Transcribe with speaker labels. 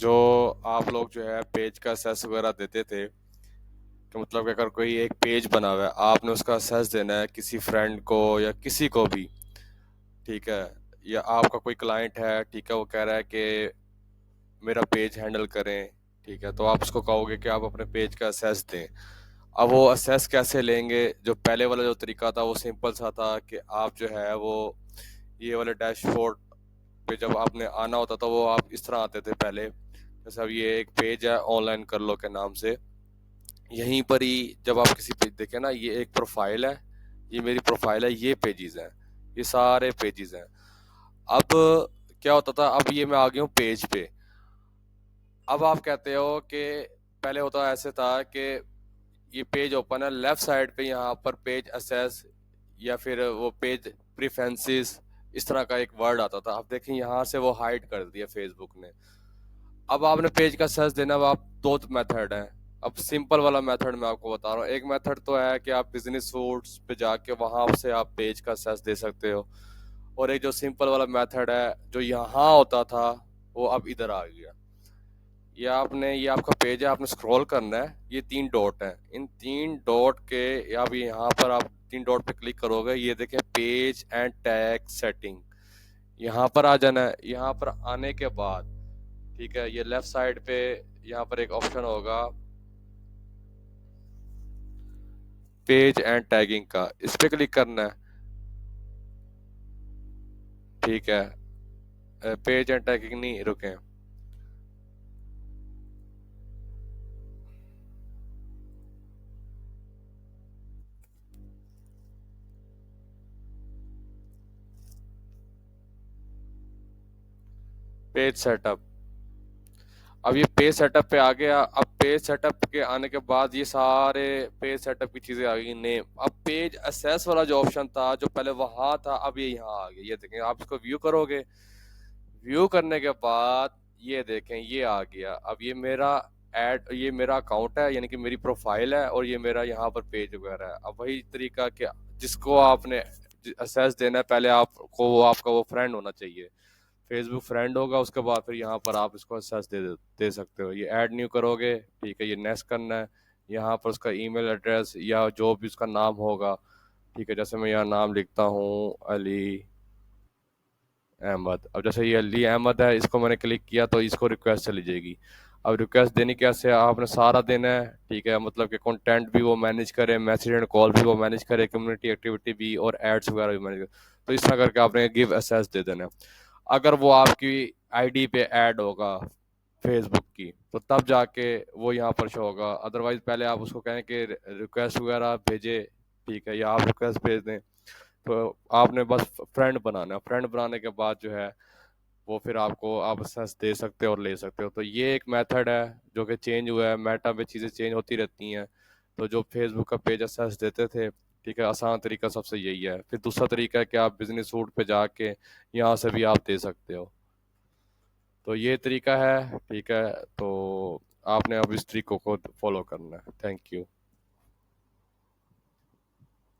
Speaker 1: جو آپ لوگ جو ہے پیج کا اسیس وغیرہ دیتے تھے کہ مطلب کہ اگر کوئی ایک پیج بنا ہوا ہے آپ نے اس کا اسیس دینا ہے کسی فرینڈ کو یا کسی کو بھی، ٹھیک ہے، یا آپ کا کوئی کلائنٹ ہے، ٹھیک ہے، وہ کہہ رہا ہے کہ میرا پیج ہینڈل کریں، ٹھیک ہے، تو آپ اس کو کہو گے کہ آپ اپنے پیج کا اسیس دیں۔ اب وہ اسیس کیسے لیں گے؟ جو پہلے والا جو طریقہ تھا وہ سمپل سا تھا کہ آپ جو ہے وہ یہ والے ڈیش بورڈ پہ جب آپ نے آنا ہوتا تھا وہ آپ اس طرح آتے تھے پہلے، جیسے اب یہ ایک پیج ہے آن لائن کر لو کے نام سے، یہیں پر ہی جب آپ کسی پیج دیکھیں نا، یہ ایک پروفائل ہے، یہ میری پروفائل ہے، یہ پیجز ہیں، یہ سارے پیجز ہیں۔ اب کیا ہوتا تھا، اب یہ میں آ گیا ہوں پیج پہ۔ اب آپ کہتے ہو کہ پہلے ہوتا ایسے تھا کہ یہ پیج اوپن ہے، لیفٹ سائڈ پہ یہاں پر پیج اسیس یا پھر وہ پیج پریفرنسز اس طرح کا ایک ورڈ آتا تھا۔ اب دیکھیں یہاں سے وہ ہائڈ کر دیا فیس بک نے۔ اب آپ نے پیج کا سرچ دینا، اب آپ دو میتھڈ ہیں۔ اب سمپل والا میتھڈ میں آپ کو بتا رہا ہوں۔ ایک میتھڈ تو ہے کہ آپ بزنس سوٹس پہ جا کے وہاں سے آپ پیج کا سرچ دے سکتے ہو، اور ایک جو سمپل والا میتھڈ ہے جو یہاں ہوتا تھا وہ اب ادھر آ گیا۔ یہ آپ کا پیج ہے، آپ نے اسکرول کرنا ہے، یہ 3 ڈاٹ ہیں، ان 3 ڈاٹ کے اب یہاں پر آپ 3 ڈاٹ پہ کلک کرو گے، یہ دیکھیں پیج اینڈ ٹیگ سیٹنگ، یہاں پر آ جانا ہے۔ یہاں پر آنے کے بعد ٹھیک ہے، یہ لیفٹ سائڈ پہ یہاں پر ایک آپشن ہوگا پیج اینڈ ٹیگنگ کا، اس پہ کلک کرنا ہے، ٹھیک ہے۔ پیج اینڈ ٹیگنگ نہیں، رکیں، پیج سیٹ اپ۔ اب یہ پیج سیٹ اپ پہ آ گیا۔ اب پیج سیٹ اپ کے آنے کے بعد یہ سارے پیج سیٹ اپ کی چیزیں آ گئی، نیم۔ اب پیج اسیس والا جو آپشن تھا جو پہلے وہاں تھا، اب یہ یہاں آ گیا۔ یہ دیکھیں، آپ اس کو ویو کرو گے، ویو کرنے کے بعد یہ دیکھیں یہ آ گیا۔ اب یہ میرا ایڈ، یہ میرا اکاؤنٹ ہے، یعنی کہ میری پروفائل ہے، اور یہ میرا یہاں پر پیج وغیرہ ہے۔ اب وہی طریقہ کہ جس کو آپ نے اسیس دینا ہے، پہلے آپ کو وہ آپ کا وہ فرینڈ ہونا چاہیے، فیس بک فرینڈ ہوگا، اس کے بعد پھر یہاں پر آپ اس کو اسیس دے سکتے ہو۔ یہ ایڈ نیو کرو گے، ٹھیک ہے، یہ نیکسٹ کرنا ہے، یہاں پر اس کا ای میل ایڈریس یا جو بھی اس کا نام ہوگا، ٹھیک ہے، جیسے میں یہاں نام لکھتا ہوں علی احمد۔ اب جیسے یہ علی احمد ہے، اس کو میں نے کلک کیا تو اس کو ریکویسٹ چلی جائے گی۔ اب ریکویسٹ دینی کیسے، آپ نے سارا دینا ہے، ٹھیک ہے، مطلب کہ کنٹینٹ بھی وہ مینیج کرے، میسج اینڈ کال بھی وہ مینیج کرے، کمیونٹی ایکٹیویٹی بھی، اور ایڈس وغیرہ بھی مینیج کرے۔ تو اس طرح کر کے آپ نے گیو اسیس دے دینا ہے۔ اگر وہ آپ کی آئی ڈی پہ ایڈ ہوگا فیس بک کی تو تب جا کے وہ یہاں پر شو ہوگا، ادروائز پہلے آپ اس کو کہیں کہ ریکویسٹ وغیرہ بھیجے، ٹھیک ہے، یا آپ ریکویسٹ بھیج دیں، تو آپ نے بس فرینڈ بنانا ہے۔ فرینڈ بنانے کے بعد جو ہے وہ پھر آپ کو آپ اسیس دے سکتے ہو اور لے سکتے ہو۔ تو یہ ایک میتھڈ ہے جو کہ چینج ہوا ہے، میٹا میں چیزیں چینج ہوتی رہتی ہیں۔ تو جو فیس بک کا پیج اسیس دیتے تھے، ٹھیک ہے، آسان طریقہ سب سے یہی ہے۔ پھر دوسرا طریقہ ہے کہ آپ بزنس سوٹ پہ جا کے یہاں سے بھی آپ دے سکتے ہو۔ تو یہ طریقہ ہے، ٹھیک ہے، تو آپ نے اب اس طریقوں کو فالو کرنا ہے۔ Thank you.